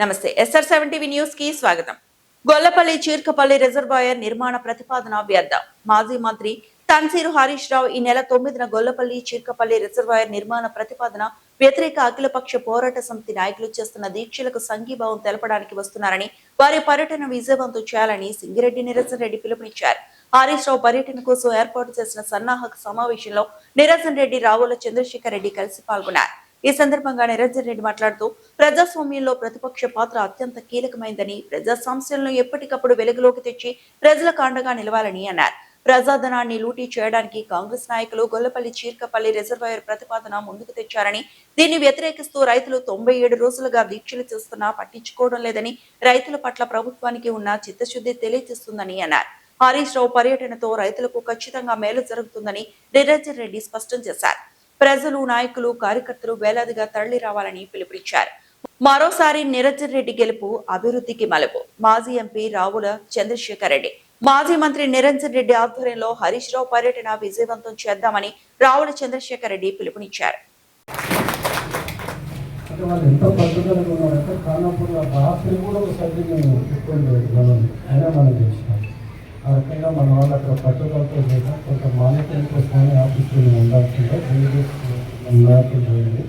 నమస్తే SR7 TV news కి స్వాగతం. గొల్లపల్లి చీర్కపల్లి రిజర్వాయర్ నిర్మాణ ప్రతిపాదన వ్యర్థం. మాజీ మంత్రి తన్సీరు హరీష్ రావు ఈ నెల 9న గొల్లపల్లి చీర్కపల్లి రిజర్వాయర్ నిర్మాణ ప్రతిపాదన వ్యతిరేక అఖిలపక్ష పోరాట సమితి నాయకులు చేస్తున్న దీక్షలకు సంఘీభావం తెలపడానికి వస్తున్నారని, వారి పర్యటన విజయవంతం చేయాలని సింగిరెడ్డి నిరంజన్ రెడ్డి పిలుపునిచ్చారు. హరీష్ రావు పర్యటన కోసం ఏర్పాటు చేసిన సన్నాహక సమావేశంలో నిరంజన్ రెడ్డి, రావుల చంద్రశేఖర్ రెడ్డి కలిసి పాల్గొన్నారు. ఈ సందర్భంగా నిరంజన్ రెడ్డి మాట్లాడుతూ, ప్రజాస్వామ్యంలో ప్రతిపక్ష పాత్ర అత్యంత కీలకమైందని, ప్రజా సమస్యలను ఎప్పటికప్పుడు వెలుగులోకి తెచ్చి ప్రజలకు అండగా నిలవాలని అన్నారు. ప్రజాధనాన్ని లూటీ చేయడానికి కాంగ్రెస్ నాయకులు గొల్లపల్లి చీర్కపల్లి రిజర్వాయర్ ప్రతిపాదన ముందుకు తెచ్చారని, దీన్ని వ్యతిరేకిస్తూ రైతులు 97 రోజులుగా దీక్షలు చేస్తున్నా పట్టించుకోవడం లేదని, రైతుల పట్ల ప్రభుత్వానికి ఉన్న చిత్తశుద్ధి తెలియజేస్తుందని అన్నారు. హరీష్ రావు పర్యటనతో రైతులకు ఖచ్చితంగా మేలు జరుగుతుందని నిరంజన్ రెడ్డి స్పష్టం చేశారు. ప్రజలు, నాయకులు, కార్యకర్తలు వేలాదిగా తరలి రావాలని పిలుపునిచ్చారు. మరోసారి నిరంజన్ రెడ్డి గెలుపు అభివృద్ధికి మలుపు. మాజీ ఎంపీ రావుల చంద్రశేఖర్ రెడ్డి, మాజీ మంత్రి నిరంజన్ రెడ్డి ఆధ్వర్యంలో హరీష్ రావు పర్యటన విజయవంతం చేద్దామని రావుల చంద్రశేఖర్ రెడ్డి పిలుపునిచ్చారు. ఆ రకంగా మన వాళ్ళు అక్కడ పట్టుదలతో చేసాం. కొంత మానిటరింగ్ కోసమని ఆఫీసులు ఉండాల్సిందే నాయకులు పోయింది.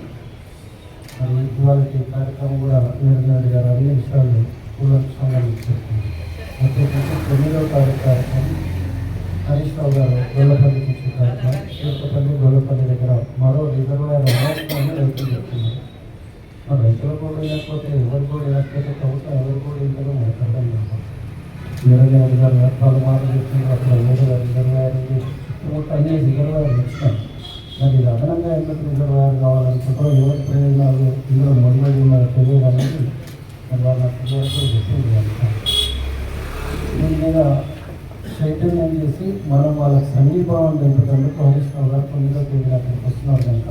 మరి ఇవాళ కార్యక్రమం కూడా నిరంజన్ గారు అన్ని విషయాలు కూలంకషంగా చెప్తుంది. ప్రత్యేకించి 9వ తారీఖు కార్యక్రమం హరీష్ రావు గారు గొల్లపల్లి నుంచి కార్యక్రమం, చీర్కపల్లి గొల్లపల్లి దగ్గర మరో రిజర్వాయర్ అమౌంట్ని రైతులు చెప్తున్నారు. మరి రైతులు కూడా లేకపోతే ఎవరు కూడా లేకపోతే ప్రభుత్వం ఎవరు కూడా ఇంతలో మాట్లాడడం లేదు. నిరంజన్ రెడ్డి గారు పలు మాటలు చెప్తున్నారు. అక్కడ రిజర్వాయర్ని అన్ని రిజర్వాయర్లు ఇచ్చినాం. మరి ఇది అదనంగా ఎందుకు రిజర్వాయర్ కావాలనుకుంటారో, ఎవరి ప్రయోజనాలు ఇందులో మొదలై ఉన్నారో తెలియదు అనేది మరి వాళ్ళ వరకు చెప్పింది. దీని మీద చైతన్యం చేసి మనం వాళ్ళకి సంఘీభావం నింపేందుకు హరీష్ రావు గారు 9వ తేదీన అక్కడికి వస్తున్నారు కనుక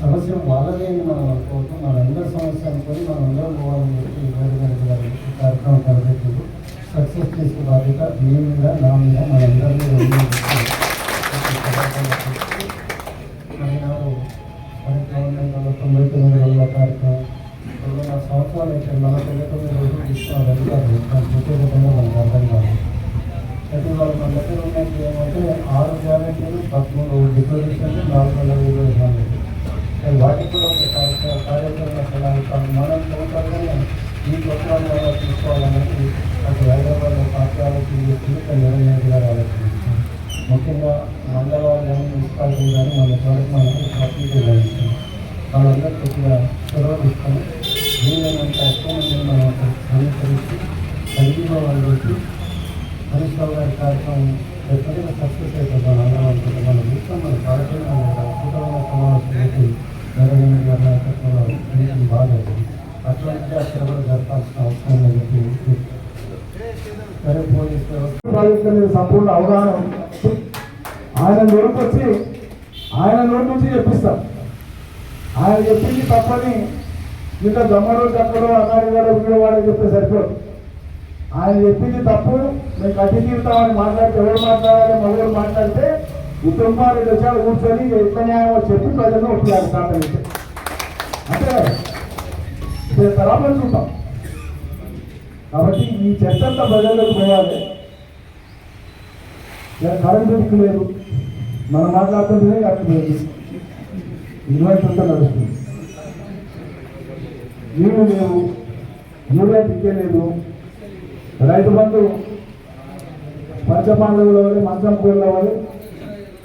సమస్య వాళ్ళదే మనం అనుకోవద్దు. మనందరి సమస్య అనుకొని మనందరం పోవాలని చెప్పి నిరంజన్ గారు కార్యక్రమం తలపెట్టింది. సక్సెస్ చేసే బాధ్యత మీ మీద, నా మీద, మనందరి మీద గవర్నమెంట్ 99 రోజుల కార్యక్రమం 9 సంవత్సరాలు అయితే 49 రోజులు ఇస్తున్నారు అధికారులు. దాని ప్రత్యేకంగా మనకు అర్థం కాదు. అయితే వాళ్ళు మన దగ్గర ఉన్నది ఏమంటే 6 గ్యారెంటీలు, 13 డిక్లరేషన్లు, 420 వాటికి కూడా ఒక కార్యక్రమ సలహా మనం సంవత్సరాలుగానే ఈ ప్రోగ్రాం వల్ల తీసుకోవాలనేది అటు హైదరాబాద్లో పార్టీ ఆలోచన చేస్తుంది. నిరంజన్ గారు ఆలోచించారు. ముఖ్యంగా మండలాలు కానీ మున్సిపాలిటీ కానీ మన కార్యక్రమాలను ప్రతినిధి వహిస్తుంది. వాళ్ళందరూ కొద్దిగా చొరవ తీసుకొని వీలైనంత ఎక్కువ మందిని మనం సమీకరించి సంఘీభావాలు పెట్టి హరీష్ రావు గారి కార్యక్రమం ఎప్పటికైనా సక్సెస్ అయిపోతాం అందరం అనుకుంటే మన విషయం మన కార్యక్రమం అద్భుతమైన సమావేశం పెట్టి నిరంజన్ గారి నాయకత్వంలో మీటింగ్ బాగా అవుతుంది. అట్లాంటి అక్కడ కూడా జరపాల్సిన అవసరం లేదని చెప్పి సరే పోలీస్ వ్యవస్థ మీద సంపూర్ణ అవగాహన ఆయన నోటి నుంచి చెప్పిస్తాం. ఆయన చెప్పింది తప్పని ఇంకా దమ్మడో చక్కడో అన్నాడు గారు వీడవాడో చెప్తే సరిపోదు. ఆయన చెప్పింది తప్పు, మేము కట్టి తీరుతామని మాట్లాడితే ఎవరు మాట్లాడాలి, మగవారు మాట్లాడితే కుటుంబాలు వచ్చాడు కూర్చొని ఎంత న్యాయమో చెప్పి ప్రజలను ఒప్పియాలి. సాధన అంటే తరాపని చూద్దాం. కాబట్టి ఈ చర్చంతా ప్రజల్లోకి పోవాలి. కరెంటు దిక్కు లేదు, మనం మాట్లాడుతుంటేనే కరెంటు లేదు, ఇన్వర్టర్తో నడుస్తుంది. నీళ్ళు లేవు, యూరియా దిక్కే లేదు. రైతు బంధు పంచపాండవుల వల్ల మంచం కూరల వల్ల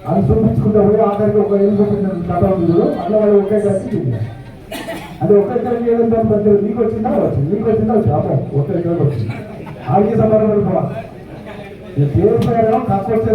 అని చూపించుకుంటే పోయి ఆఖరికి ఒక ఏళ్ళు చూపించిన కథ ఉంది. అట్లా వాళ్ళు ఒకే కలిసి అంటే ఒక్కరికి చేయడం దాని ప్రతి నీకు వచ్చిందా వచ్చింది, నీకు వచ్చిందా వచ్చి అమ్మో ఒక్కరికి వచ్చింది. ఆరోగ్య సంబంధం కూడా పేరు ప్రకారం ఖర్చు వచ్చేది.